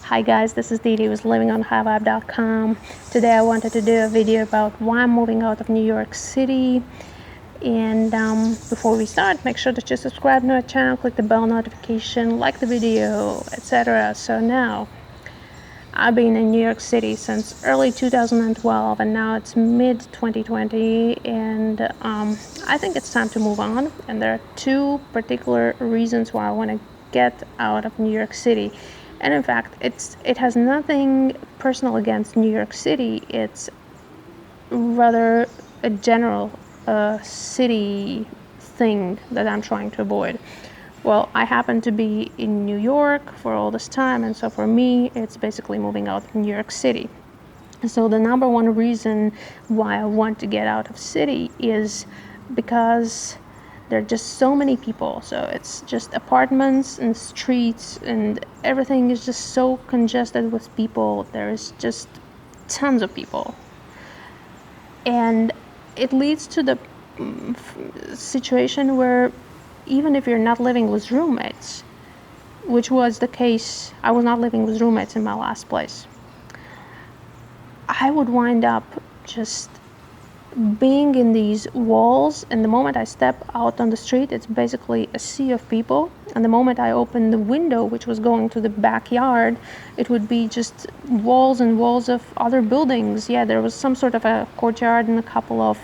Hi guys, this is Didi with livingonhighvibe.com. Today I wanted to do a video about why I'm moving out of New York City. And before we start, make sure that you subscribe to our channel, click the bell notification, like the video, etc. So now, I've been in New York City since early 2012 and now it's mid-2020 and I think it's time to move on. And there are two particular reasons why I want to get out of New York City. And in fact, it has nothing personal against New York City. It's rather a general city thing that I'm trying to avoid. Well, I happen to be in New York for all this time, and so for me, it's basically moving out of New York City. So the number one reason why I want to get out of city is because there are just so many people. So it's just apartments and streets and everything is just so congested with people. There is just tons of people. And it leads to the situation where even if you're not living with roommates, which was the case, I was not living with roommates in my last place, I would wind up just being in these walls, and the moment I step out on the street, it's basically a sea of people. And the moment I opened the window, which was going to the backyard, it would be just walls and walls of other buildings. Yeah, there was some sort of a courtyard and a couple of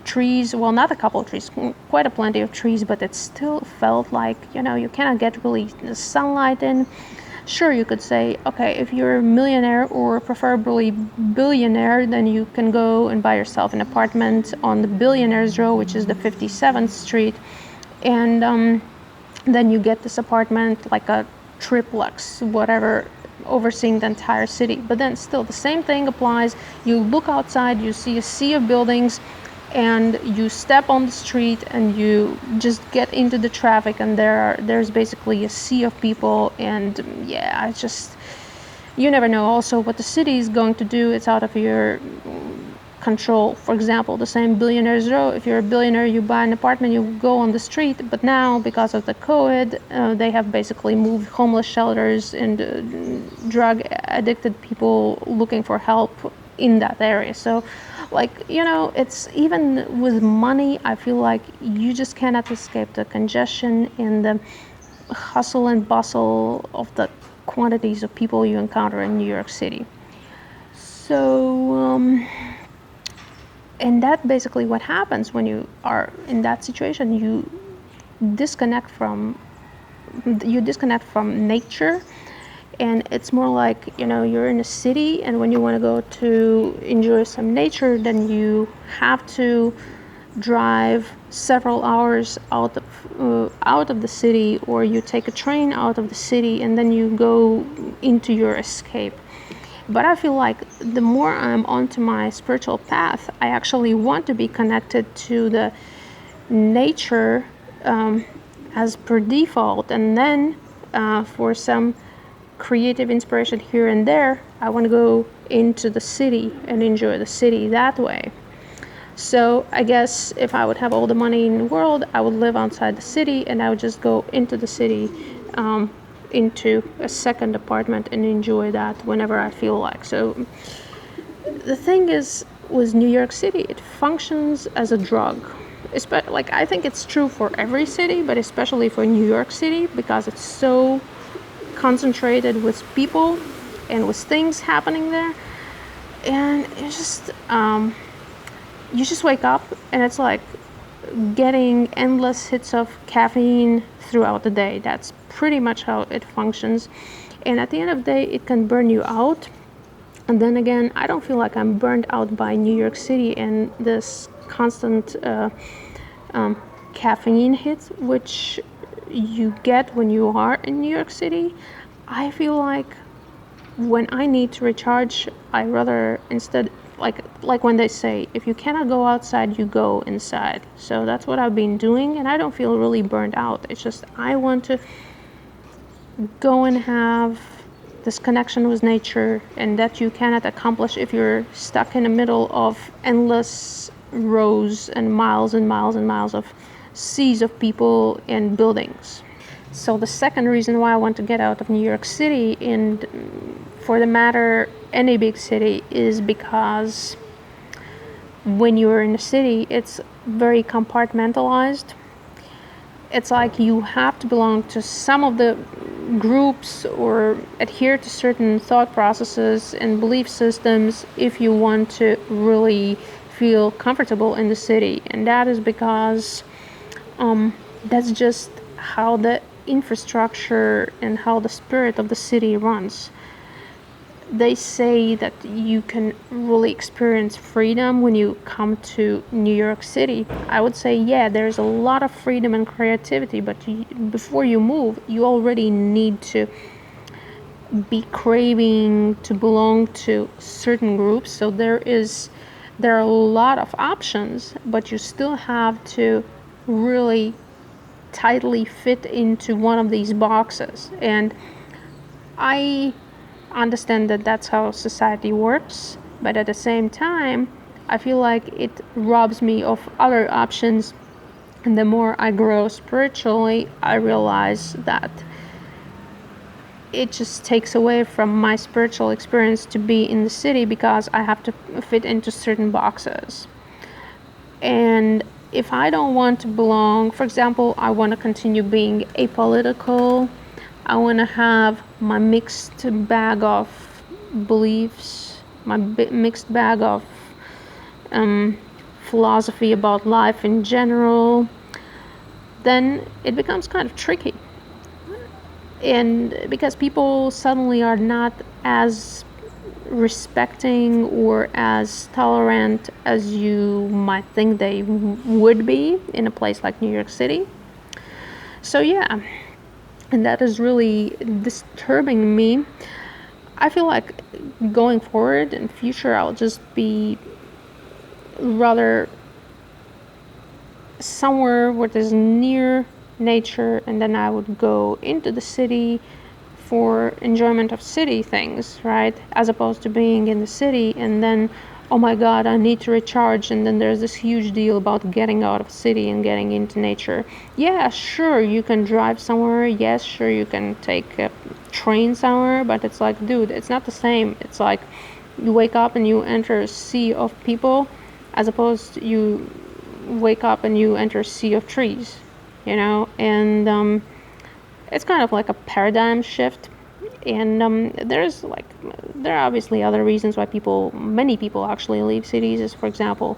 trees. Well, not a couple of trees, quite a plenty of trees, but it still felt like, you cannot get really the sunlight in. Sure, you could say, okay, if you're a millionaire or preferably billionaire, then you can go and buy yourself an apartment on the Billionaires Row, which is the 57th Street, and then you get this apartment like a triplex, whatever, overseeing the entire city. But then still the same thing applies. You look outside, you see a sea of buildings, and you step on the street and you just get into the traffic, and there's basically a sea of people. And yeah, you never know also what the city is going to do. It's out of your control. For example, the same Billionaires Row, if you're a billionaire, you buy an apartment, you go on the street, but now because of the COVID, they have basically moved homeless shelters and drug addicted people looking for help in that area. So it's even with money, I feel like you just cannot escape the congestion and the hustle and bustle of the quantities of people you encounter in New York City. So and that basically what happens when you are in that situation. You disconnect from nature. And it's more like, you're in a city, and when you want to go to enjoy some nature, then you have to drive several hours out of the city, or you take a train out of the city, and then you go into your escape. But I feel like the more I'm onto my spiritual path, I actually want to be connected to the nature as per default, and then for some creative inspiration here and there, I want to go into the city and enjoy the city that way. So I guess if I would have all the money in the world, I would live outside the city, and I would just go into the city, into a second apartment, and enjoy that whenever I feel like. So the thing is, with New York City, it functions as a drug. I think it's true for every city, but especially for New York City, because it's so concentrated with people and with things happening there. And it's just you just wake up and it's like getting endless hits of caffeine throughout the day. That's pretty much how it functions. And at the end of the day, it can burn you out. And then again, I don't feel like I'm burned out by New York City and this constant caffeine hit, which you get when you are in New York City. I feel like when I need to recharge, I rather instead, like when they say, if you cannot go outside, you go inside. So that's what I've been doing, and I don't feel really burned out. It's just I want to go and have this connection with nature, and that you cannot accomplish if you're stuck in the middle of endless rows and miles and miles and miles of seas of people and buildings. So the second reason why I want to get out of New York City, and for the matter any big city, is because when you're in a city, it's very compartmentalized. It's like you have to belong to some of the groups or adhere to certain thought processes and belief systems if you want to really feel comfortable in the city. And that is because that's just how the infrastructure and how the spirit of the city runs. They say that you can really experience freedom when you come to New York City. I would say, yeah, there's a lot of freedom and creativity, but before you move, you already need to be craving to belong to certain groups. So there are a lot of options, but you still have to really tightly fit into one of these boxes. And I understand that that's how society works, but at the same time, I feel like it robs me of other options. And the more I grow spiritually, I realize that it just takes away from my spiritual experience to be in the city because I have to fit into certain boxes. And if I don't want to belong, for example, I want to continue being apolitical, I want to have my mixed bag of beliefs, my mixed bag of philosophy about life in general, then it becomes kind of tricky. And because people suddenly are not as respecting or as tolerant as you might think they would be in a place like New York City. So yeah, and that is really disturbing me. I feel like going forward in future, I'll just be rather somewhere where there's near nature, and then I would go into the city for enjoyment of city things, right? As opposed to being in the city and then, oh my God, I need to recharge, and then there's this huge deal about getting out of the city and getting into nature. Yeah, sure, you can drive somewhere. Yes, sure, you can take a train somewhere, but it's like, dude, it's not the same. It's like you wake up and you enter a sea of people, as opposed to you wake up and you enter a sea of trees, and it's kind of like a paradigm shift. And there are obviously other reasons why many people actually leave cities. Is, for example,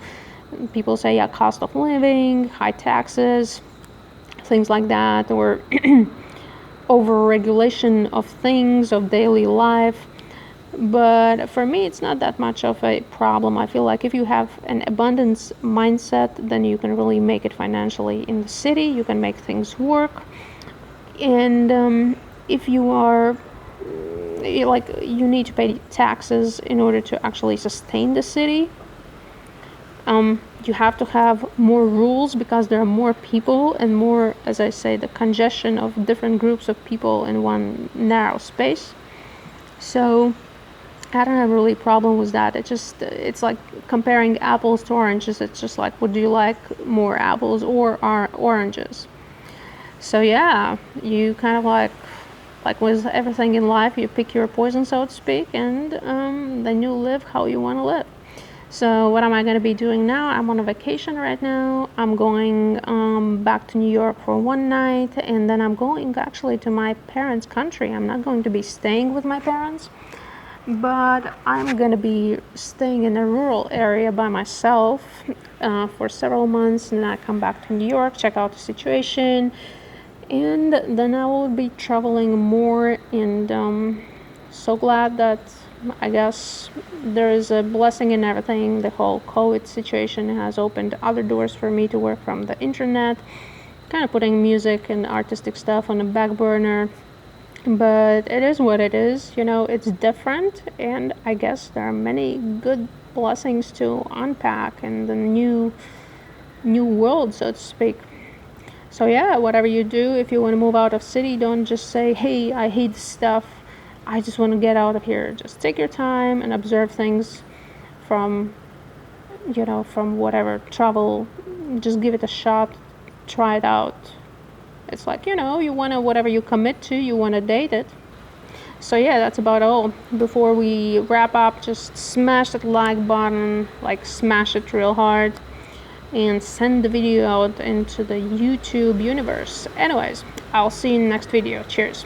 people say, yeah, cost of living, high taxes, things like that, or over-regulation of things, of daily life. But for me, it's not that much of a problem. I feel like if you have an abundance mindset, then you can really make it financially in the city. You can make things work. And if you are you need to pay taxes in order to actually sustain the city. You have to have more rules because there are more people and more, as I say, the congestion of different groups of people in one narrow space. So I don't have really a problem with that. It's like comparing apples to oranges. It's just like, would you like more apples or oranges? So yeah, you kind of like with everything in life, you pick your poison, so to speak, and then you live how you want to live. So what am I going to be doing now? I'm on a vacation right now. I'm going back to New York for one night, and then I'm going actually to my parents' country. I'm not going to be staying with my parents, but I'm going to be staying in a rural area by myself for several months, and then I come back to New York, check out the situation, and then I will be traveling more. And so glad that I guess there is a blessing in everything. The whole COVID situation has opened other doors for me to work from the internet, kind of putting music and artistic stuff on the back burner. But it is what it is, it's different, and I guess there are many good blessings to unpack in the new world, so to speak. So yeah, whatever you do, if you want to move out of city, don't just say, hey, I hate this stuff, I just want to get out of here. Just take your time and observe things from whatever travel. Just give it a shot, try it out, It's like, you know, you want to, whatever you commit to, you want to date it. So yeah, that's about all. Before we wrap up, just smash that like button, like smash it real hard, and send the video out into the YouTube universe. Anyways, I'll see you in the next video. Cheers.